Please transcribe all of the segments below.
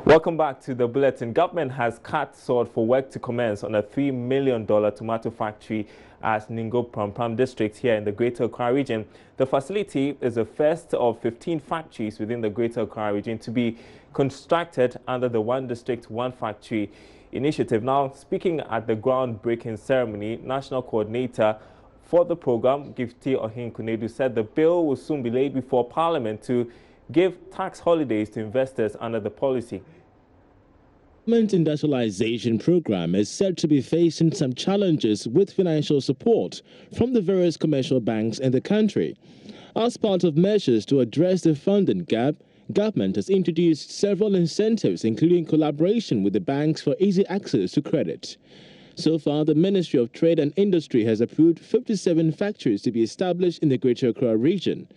Welcome back to the bulletin. Government has cut short for work to commence on a $3 million tomato factory at Ningo Prampram district here in the Greater Accra region. The facility is the first of 15 factories within the Greater Accra region to be constructed under the One District, One Factory initiative. Now, speaking at the groundbreaking ceremony, National Coordinator for the program, Gifty Ohinkunedu, said the bill will soon be laid before Parliament to give tax holidays to investors under the policy. The government industrialization program is said to be facing some challenges with financial support from the various commercial banks in the country. As part of measures to address the funding gap, government has introduced several incentives, including collaboration with the banks for easy access to credit. So far, the Ministry of Trade and Industry has approved 57 factories to be established in the Greater Accra region.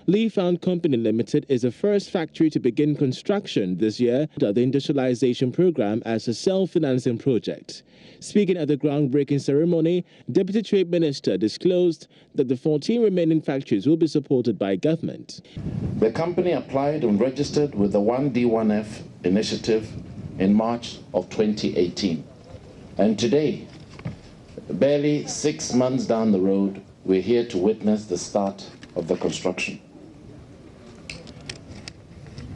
Lee Found Company Limited is the first factory to begin construction this year under the industrialization program as a self-financing project. Speaking at the groundbreaking ceremony, Deputy Trade Minister disclosed that the 14 remaining factories will be supported by government. The company applied and registered with the 1D1F initiative in March of 2018. And today, barely 6 months down the road, we're here to witness the start of the construction.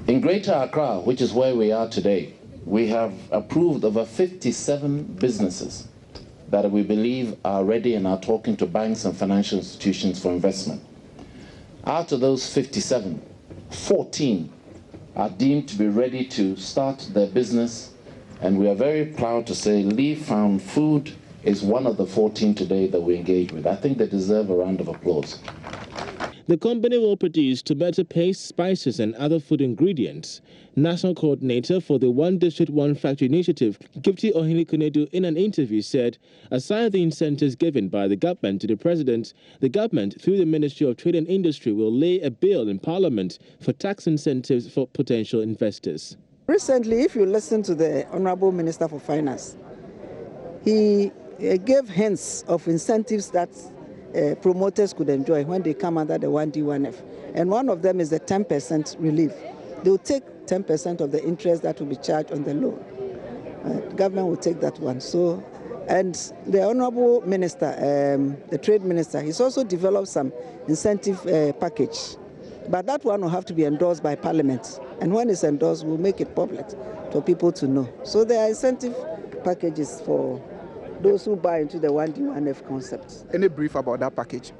In Greater Accra, which is where we are today, we have approved over 57 businesses that we believe are ready and are talking to banks and financial institutions for investment. Out of those 57, 14 are deemed to be ready to start their business, and we are very proud to say Lee Found Food is one of the 14 today that we engage with. I think they deserve a round of applause. The company will produce tomato paste, spices, and other food ingredients. National Coordinator for the One District, One Factory initiative, Gifty Ohinkunedu, in an interview said, aside the incentives given by the government to the president, the government, through the Ministry of Trade and Industry, will lay a bill in Parliament for tax incentives for potential investors. Recently, if you listen to the Honorable Minister for Finance, he gave hints of incentives that promoters could enjoy when they come under the 1D1F. And one of them is the 10% relief. They will take 10% of the interest that will be charged on the loan. The government will take that one. So, and the Honorable Minister, the Trade Minister, he's also developed some incentive package. But that one will have to be endorsed by Parliament. And when it's endorsed, we'll make it public for people to know. So there are incentive packages for those who buy into the 1D1F concept. Any brief about that package?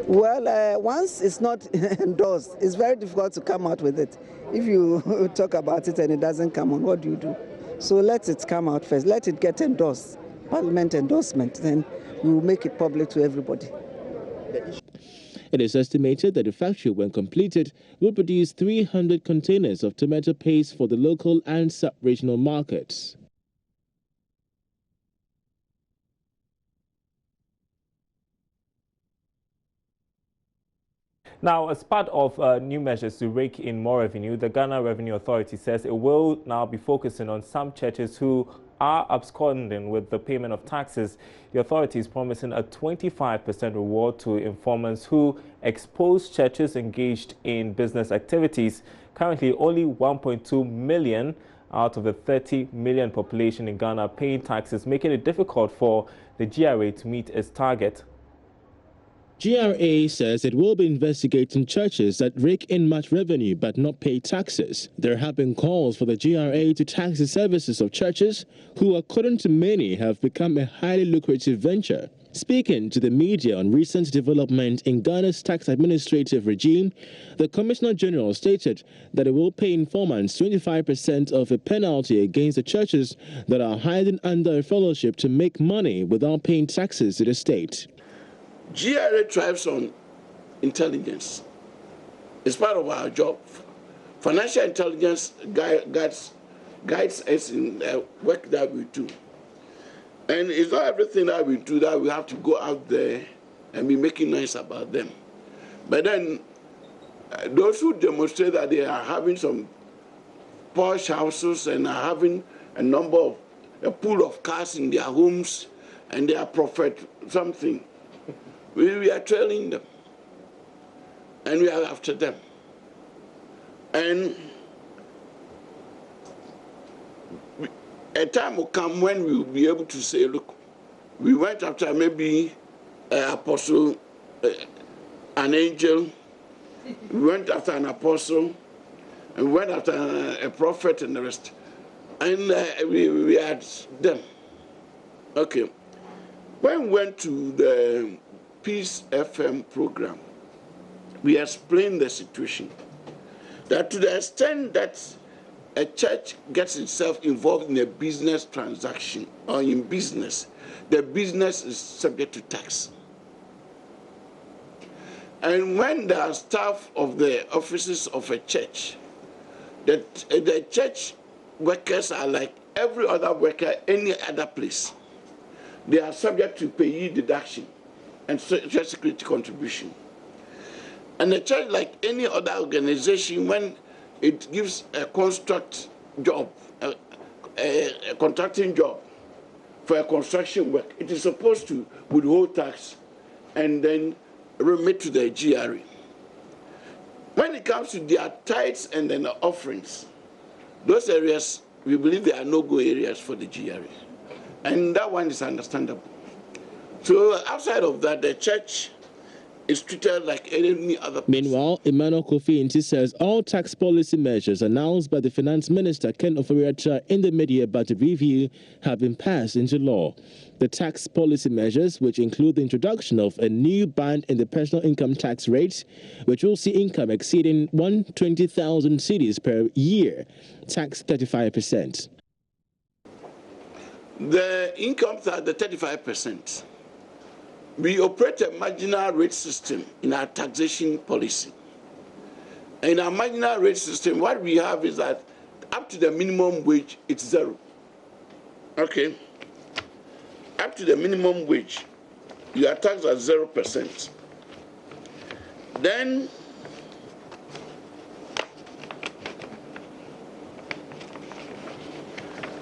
Well, once it's not endorsed, it's very difficult to come out with it. If you talk about it and it doesn't come on, what do you do? So let it come out first. Let it get endorsed, Parliament endorsement, then we will make it public to everybody. It is estimated that the factory, when completed, will produce 300 containers of tomato paste for the local and sub-regional markets. Now, as part of new measures to rake in more revenue, the Ghana Revenue Authority says it will now be focusing on some churches who are absconding with the payment of taxes. The authority is promising a 25% reward to informants who expose churches engaged in business activities. Currently, only 1.2 million out of the 30 million population in Ghana paying taxes, making it difficult for the GRA to meet its target. GRA says it will be investigating churches that rake in much revenue but not pay taxes. There have been calls for the GRA to tax the services of churches who, according to many, have become a highly lucrative venture. Speaking to the media on recent development in Ghana's tax administrative regime, the Commissioner General stated that it will pay informants 25% of a penalty against the churches that are hiding under a fellowship to make money without paying taxes to the state. GRA thrives on intelligence. It's part of our job. Financial intelligence guides us in the work that we do. And it's not everything that we do that we have to go out there and be making noise about them. But then those who demonstrate that they are having some posh houses and are having a pool of cars in their homes and they are profit something, we are trailing them, and we are after them. And a time will come when we will be able to say, look, we went after maybe an apostle, an angel, we went after an apostle, and we went after a prophet and the rest. And we had them. Okay. When we went to the Peace FM program, we explained the situation. That to the extent that a church gets itself involved in a business transaction or in business, the business is subject to tax. And when there are staff of the offices of a church, the church workers are like every other worker, any other place. They are subject to payee deduction and social security contribution. And the church, like any other organization, when it gives a construct job, a contracting job for a construction work, it is supposed to withhold tax and then remit to the GRA. When it comes to their tithes and then the offerings, those areas, we believe they are no-go areas for the GRA. And that one is understandable. So outside of that, the church is treated like any other person. Meanwhile, Emmanuel Kofi Nti says all tax policy measures announced by the Finance Minister Ken Ofori-Atta in the mid-year budget review have been passed into law. The tax policy measures, which include the introduction of a new band in the personal income tax rate, which will see income exceeding 120,000 cedis per year, taxed 35%. The income tax, the 35%. We operate a marginal rate system in our taxation policy. In our marginal rate system, what we have is that up to the minimum wage, it's zero. Okay? Up to the minimum wage, you are taxed at 0%. Then,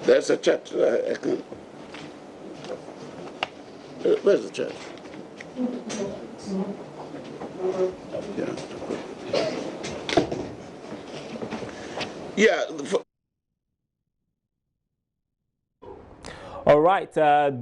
there's a chart. I can. Where's the chart? Yeah. All right,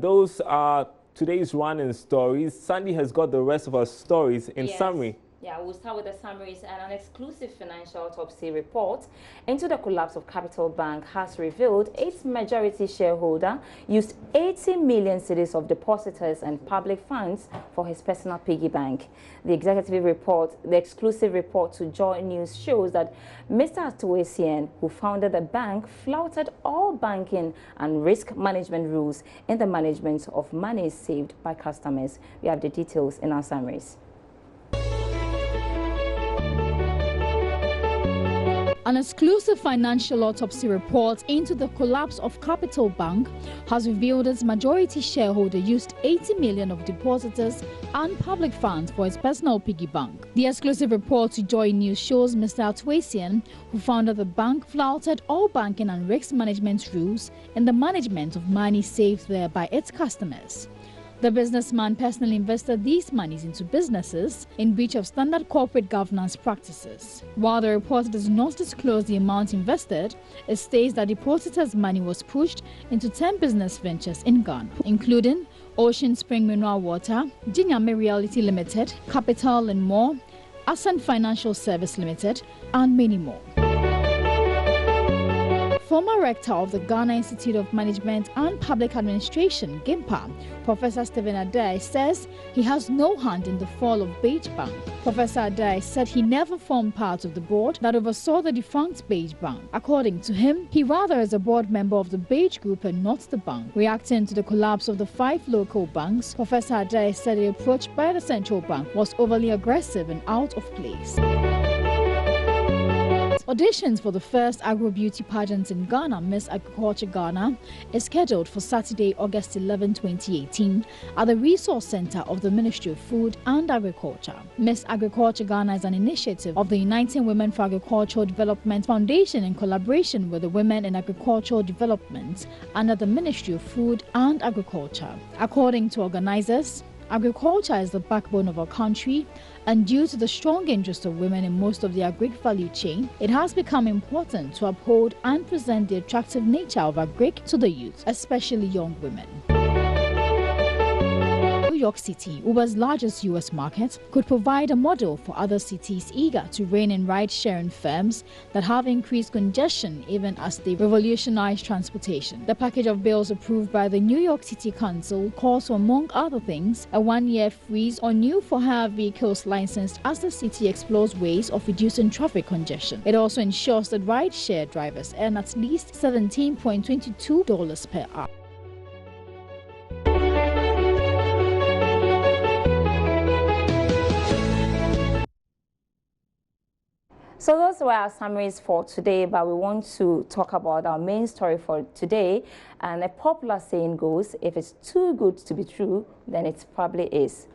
those are today's running stories. Sandy has got the rest of our stories in summary. Yeah, we'll start with the summaries. And an exclusive financial autopsy report into the collapse of Capital Bank has revealed its majority shareholder used 80 million cedis of depositors and public funds for his personal piggy bank. The executive report, the exclusive report to JoyNews shows that Mr. Taxation, who founded the bank, flouted all banking and risk management rules in the management of money saved by customers. We have the details in our summaries. An exclusive financial autopsy report into the collapse of Capital Bank has revealed its majority shareholder used 80 million of depositors and public funds for his personal piggy bank. The exclusive report to JoyNews shows Mr. Taxation, who founded the bank, flouted all banking and risk management rules in the management of money saved there by its customers. The businessman personally invested these monies into businesses in breach of standard corporate governance practices. While the report does not disclose the amount invested, it states that depositors' money was pushed into 10 business ventures in Ghana, including Ocean Spring Mineral Water, Jinyame Reality Limited, Capital and More, Ascent Financial Service Limited, and many more. Former rector of the Ghana Institute of Management and Public Administration, GIMPA, Professor Stephen Adai, says he has no hand in the fall of Beige Bank. Professor Adai said he never formed part of the board that oversaw the defunct Beige Bank. According to him, he rather is a board member of the Beige Group and not the bank. Reacting to the collapse of the 5 local banks, Professor Adai said the approach by the central bank was overly aggressive and out of place. Auditions for the first agro-beauty pageant in Ghana, Miss Agriculture Ghana, is scheduled for Saturday, August 11, 2018 at the Resource Center of the Ministry of Food and Agriculture. Miss Agriculture Ghana is an initiative of the Uniting Women for Agricultural Development Foundation in collaboration with the Women in Agricultural Development under the Ministry of Food and Agriculture. According to organizers, agriculture is the backbone of our country And due to the strong interest of women in most of the agric value chain, it has become important to uphold and present the attractive nature of agric to the youth, especially young women. New York City, Uber's largest U.S. market, could provide a model for other cities eager to rein in ride-sharing firms that have increased congestion even as they revolutionize transportation. The package of bills approved by the New York City Council calls for, among other things, a one-year freeze on new for-hire vehicles licensed as the city explores ways of reducing traffic congestion. It also ensures that ride-share drivers earn at least $17.22 per hour. So those were our summaries for today, but we want to talk about our main story for today. And a popular saying goes, if it's too good to be true, then it probably is.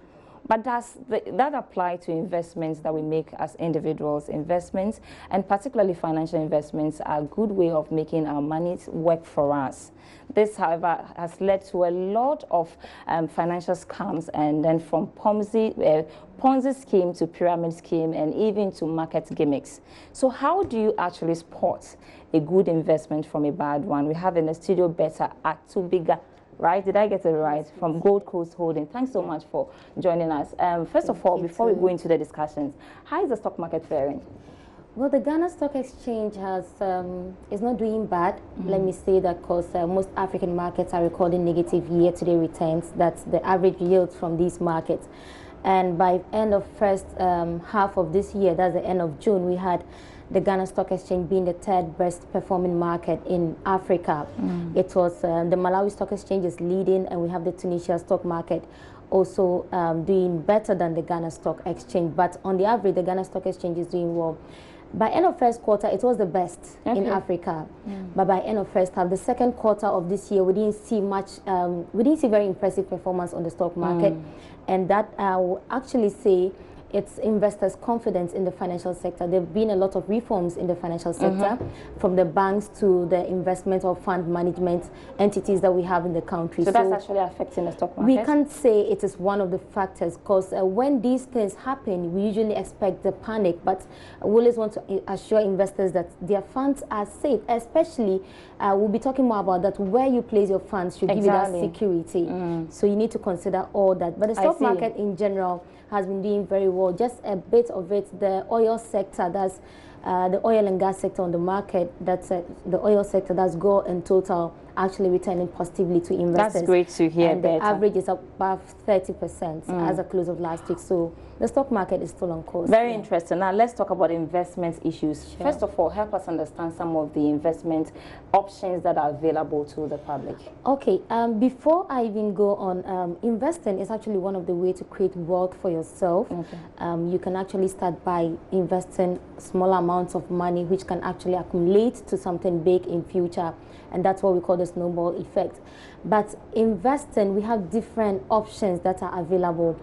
But does that apply to investments that we make as individuals? Investments, and particularly financial investments, are a good way of making our money work for us. This, however, has led to a lot of financial scams, and then from Ponzi scheme to pyramid scheme and even to market gimmicks. So how do you actually spot a good investment from a bad one? We have in the studio Better Atubiga, right? Did I get it right? From Gold Coast Holding. Thanks so much for joining us. First of all, before we go into the discussions, how is the stock market faring? Well, the Ghana Stock Exchange is not doing bad. Let me say that because most African markets are recording negative year-to-date returns. That's the average yield from these markets. And by end of first half of this year, that's the end of June, we had the Ghana Stock Exchange being the third best performing market in Africa. It was the Malawi Stock Exchange is leading, and we have the Tunisia stock market also doing better than the Ghana Stock Exchange. But on the average, the Ghana Stock Exchange is doing well. By end of first quarter, it was the best in Africa. But by end of first half, the second quarter of this year, we didn't see much, we didn't see very impressive performance on the stock market. And that I will actually say it's investors' confidence in the financial sector. There have been a lot of reforms in the financial sector, from the banks to the investment or fund management entities that we have in the country. So that's actually affecting the stock market? We can't say it is one of the factors, because when these things happen, we usually expect the panic, but we always want to assure investors that their funds are safe, especially, we'll be talking more about that, where you place your funds should give you that security. So you need to consider all that. But the stock market in general has been doing very well. Just a bit of it, the oil sector, that's the oil and gas sector on the market, that's the oil sector, that's gold in total actually returning positively to investors. That's great to hear. And the average is above 30% as a close of last week. So the stock market is still on course. Very interesting. Now let's talk about investment issues. First of all, help us understand some of the investment options that are available to the public. Okay, before I even go on, investing is actually one of the ways to create wealth for yourself. You can actually start by investing small amounts of money which can actually accumulate to something big in future, and that's what we call the snowball effect. But investing, we have different options that are available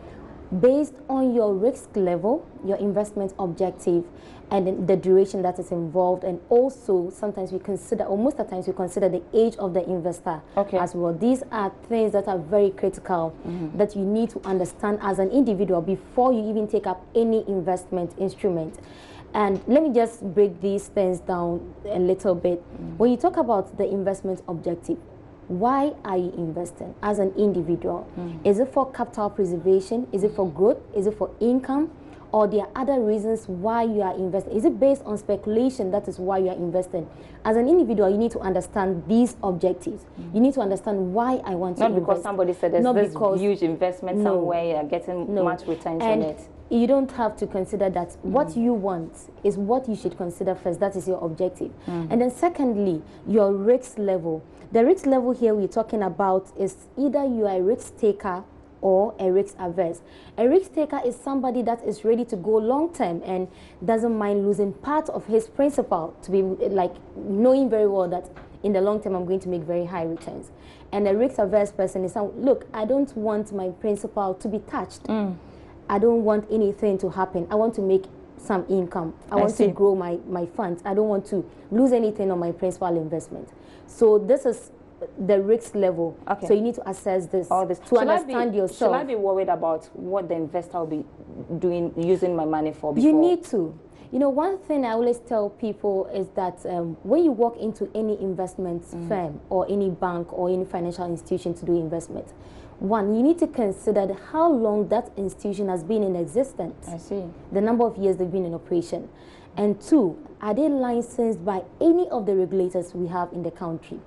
based on your risk level, your investment objective, and the duration that is involved. And also sometimes we consider, or most of the times we consider, the age of the investor as well. These are things that are very critical that you need to understand as an individual before you even take up any investment instrument. And let me just break these things down a little bit. When you talk about the investment objective, why are you investing as an individual? Is it for capital preservation? Is it for growth? Is it for income? Or there are other reasons why you are investing? Is it based on speculation? That is why you are investing. As an individual, you need to understand these objectives. You need to understand why I want to invest. Not because somebody said there's this huge investment somewhere, you're getting much returns on it. You don't have to consider that. What you want is what you should consider first. That is your objective. And then secondly, your risk level. The risk level here we're talking about is either you are a risk taker or a risk averse. A risk taker is somebody that is ready to go long term and doesn't mind losing part of his principal, to be like knowing very well that in the long term I'm going to make very high returns. And a risk averse person is, look, I don't want my principal to be touched. I don't want anything to happen. I want to make some income. I want to grow my funds. I don't want to lose anything on my principal investment. So this is the risk level. Okay. So you need to assess this, all this to understand yourself. Should I be worried about what the investor will be doing, using my money for before? You need to. You know, one thing I always tell people is that when you walk into any investment firm or any bank or any financial institution to do investment, one, you need to consider how long that institution has been in existence. I see. The number of years they've been in operation. And two, are they licensed by any of the regulators we have in the country?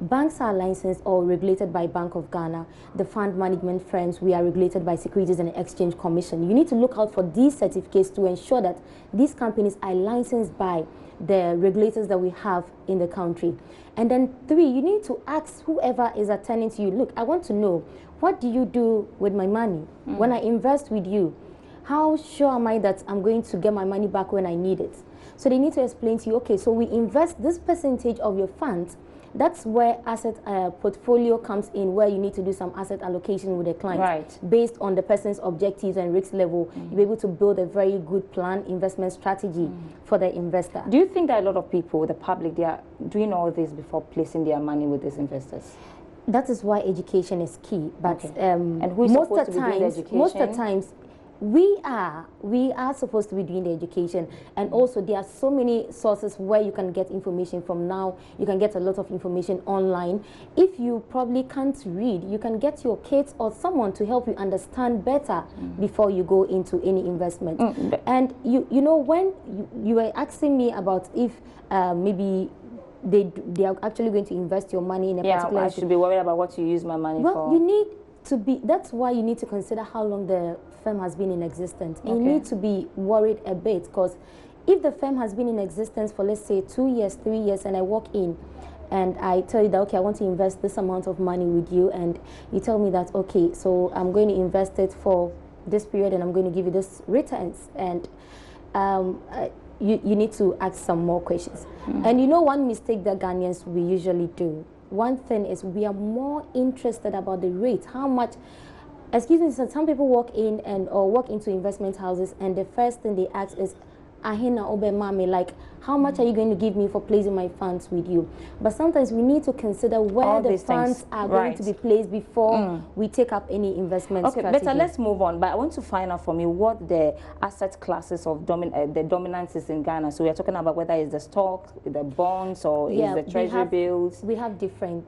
Banks are licensed or regulated by Bank of Ghana. The fund management firms, we are regulated by Securities and Exchange Commission. You need to look out for these certificates to ensure that these companies are licensed by the regulators that we have in the country. And then three, you need to ask whoever is attending to you, look, I want to know, what do you do with my money? When I invest with you, how sure am I that I'm going to get my money back when I need it? So they need to explain to you, okay, so we invest this percentage of your funds. That's where asset portfolio comes in, where you need to do some asset allocation with the client. Right. Based on the person's objectives and risk level, you'll be able to build a very good plan, investment strategy for the investor. Do you think that a lot of people, the public, they are doing all this before placing their money with these investors? That is why education is key. But and who is supposed to be doing the education? Most of the times, we are supposed to be doing the education, and also there are so many sources where you can get information from now. You can get a lot of information online. If you probably can't read, you can get your kids or someone to help you understand better before you go into any investment. And you know, when you were asking me about if maybe they are actually going to invest your money in a particular... I should be worried about what you use my money for. Well, you need to be, that's why you need to consider how long the firm has been in existence. You need to be worried a bit, because if the firm has been in existence for, let's say, 2 years, 3 years, and I walk in and I tell you that, okay, I want to invest this amount of money with you, and you tell me that, okay, so I'm going to invest it for this period and I'm going to give you this returns, and you need to ask some more questions. And you know, one mistake that Ghanaians we usually do, one thing is we are more interested about the rate, how much. Excuse me, so some people walk in or walk into investment houses, and the first thing they ask is, Ahina Obe Mami, like, how much are you going to give me for placing my funds with you? But sometimes we need to consider where all the funds are going to be placed before we take up any investment strategy. Better, let's move on. But I want to find out from you what the asset classes of the dominance is in Ghana. So we are talking about whether it's the stocks, the bonds, or is the treasury bills. We have different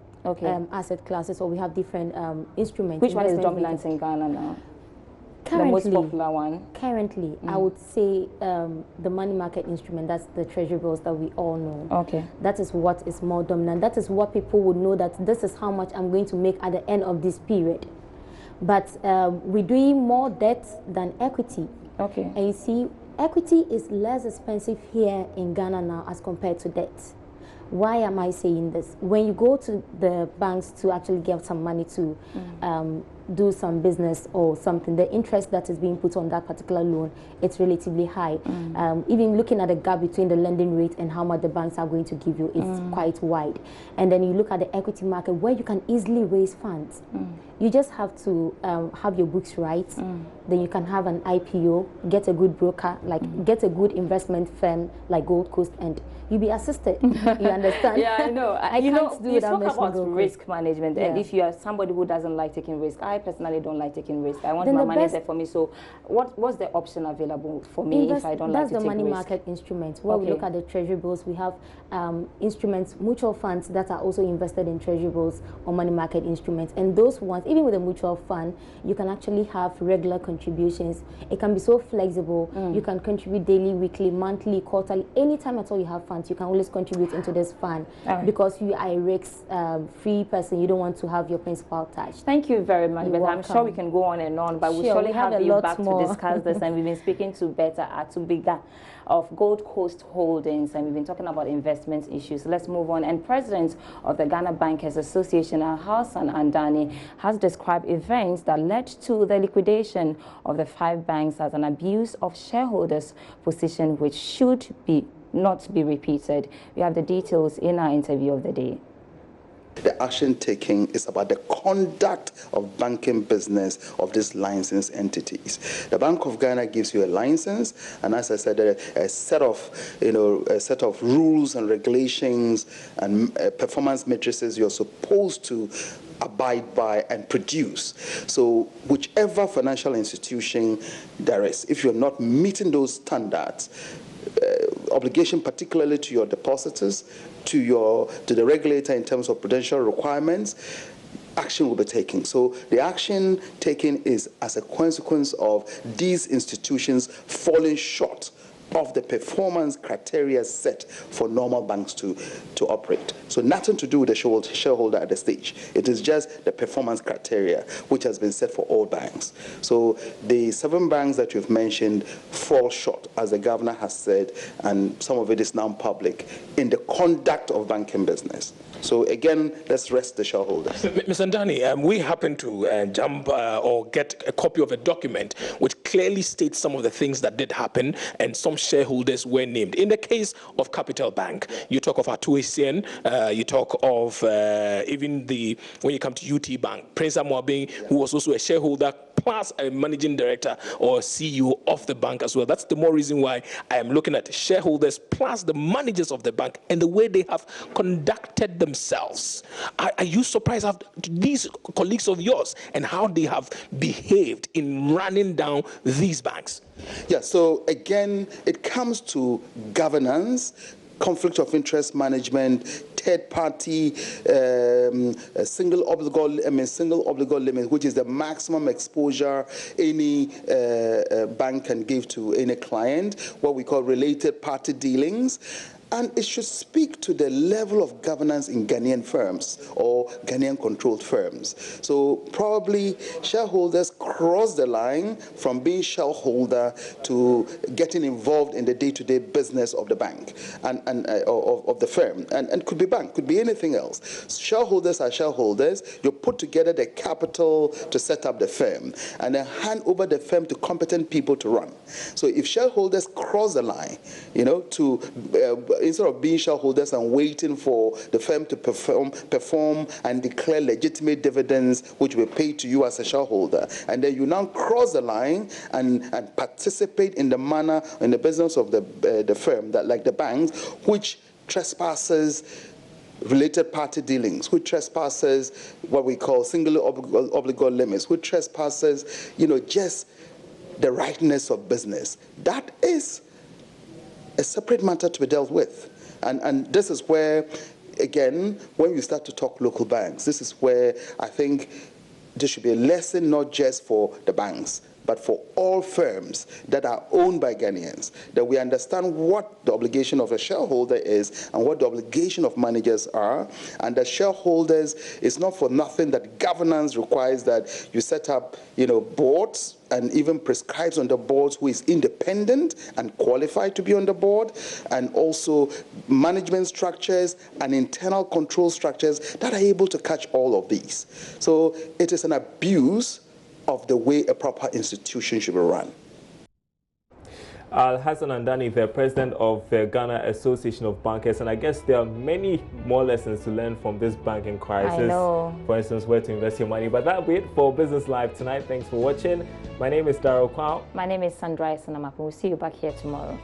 asset classes, or we have different instruments. Which one is dominant in Ghana now? Currently, the most popular one? Currently, I would say the money market instrument, that's the treasury bills that we all know. Okay. That is what is more dominant. That is what people would know, that this is how much I'm going to make at the end of this period. But we're doing more debt than equity. Okay. And you see, equity is less expensive here in Ghana now as compared to debt. Why am I saying this? When you go to the banks to actually get some money to do some business or something, the interest that is being put on that particular loan, it's relatively high. Even looking at the gap between the lending rate and how much the banks are going to give you, it's quite wide. And then you look at the equity market where you can easily raise funds. You just have to have your books right. Then you can have an IPO, get a good broker, like get a good investment firm like Gold Coast, and you'll be assisted. You understand? Yeah, I know. You talk about risk management, and if you are somebody who doesn't like taking risk, I personally don't like taking risk. I want my money there for me. So what's the option available for me if I don't like to take risk? That's the money market instruments. Where we look at the treasury bills, we have instruments, mutual funds that are also invested in treasury bills or money market instruments. And those ones, even with a mutual fund, you can actually have regular contributions. It can be so flexible. You can contribute daily, weekly, monthly, quarterly. Anytime at all you have funds, you can always contribute into this fund because you are a risk-free person. You don't want to have your principal touched. Thank you very much, Betta. I'm sure we can go on and on, but we surely have you back to discuss this. And we've been speaking to Betta Atubiga of Gold Coast Holdings, and we've been talking about investment issues. Let's move on. And President of the Ghana Bankers Association, Hassan Andani, has described events that led to the liquidation of the 5 banks as an abuse of shareholders' position, which should not be repeated. We have the details in our interview of the day. The action taking is about the conduct of banking business of these licensed entities. The Bank of Ghana gives you a license, and as I said, a set of rules and regulations and performance matrices you're supposed to abide by and produce. So whichever financial institution there is, if you're not meeting those standards, obligation particularly to your depositors, to the regulator in terms of prudential requirements, action will be taken. So the action taken is as a consequence of these institutions falling short of the performance criteria set for normal banks to operate. So nothing to do with the shareholder at the stage. It is just the performance criteria which has been set for all banks. So the 7 banks that you've mentioned fall short, as the governor has said, and some of it is now public, in the conduct of banking business. So again, let's rest the shareholders. Mr. Andani, we happen to jump or get a copy of a document which clearly states some of the things that did happen, and some shareholders were named. In the case of Capital Bank, you talk of Atuasian, you talk of even when you come to UT Bank, Prince Amwabing, who was also a shareholder, plus a managing director or CEO of the bank as well. That's the more reason why I am looking at shareholders plus the managers of the bank and the way they have conducted themselves. Are you surprised of these colleagues of yours and how they have behaved in running down these banks? Yeah, so again, it comes to governance, conflict of interest management, third-party single obligor limit, which is the maximum exposure any bank can give to any client, what we call related party dealings. And it should speak to the level of governance in Ghanaian firms or Ghanaian-controlled firms. So probably shareholders cross the line from being shareholder to getting involved in the day-to-day business of the bank and of the firm. And could be bank, could be anything else. Shareholders are shareholders. You put together the capital to set up the firm and then hand over the firm to competent people to run. So if shareholders cross the line, instead of being shareholders and waiting for the firm to perform and declare legitimate dividends which will pay to you as a shareholder, and then you now cross the line and participate in the manner in the business of the firm, that like the banks, which trespasses related party dealings, which trespasses what we call single obligor limits, which trespasses just the rightness of business. That is a separate matter to be dealt with. And this is where, again, when you start to talk local banks, this is where I think there should be a lesson not just for the banks, but for all firms that are owned by Ghanaians, that we understand what the obligation of a shareholder is and what the obligation of managers are, and that shareholders, is not for nothing that governance requires that you set up, boards, and even prescribes on the boards who is independent and qualified to be on the board, and also management structures and internal control structures that are able to catch all of these. So it is an abuse of the way a proper institution should be run. Hassan Andani, the president of the Ghana Association of Bankers, and I guess there are many more lessons to learn from this banking crisis. I know. For instance, where to invest your money. But that'll be it for Business Live tonight. Thanks for watching. My name is Darryl Kwao. My name is Sandra Sanamapu. We'll see you back here tomorrow.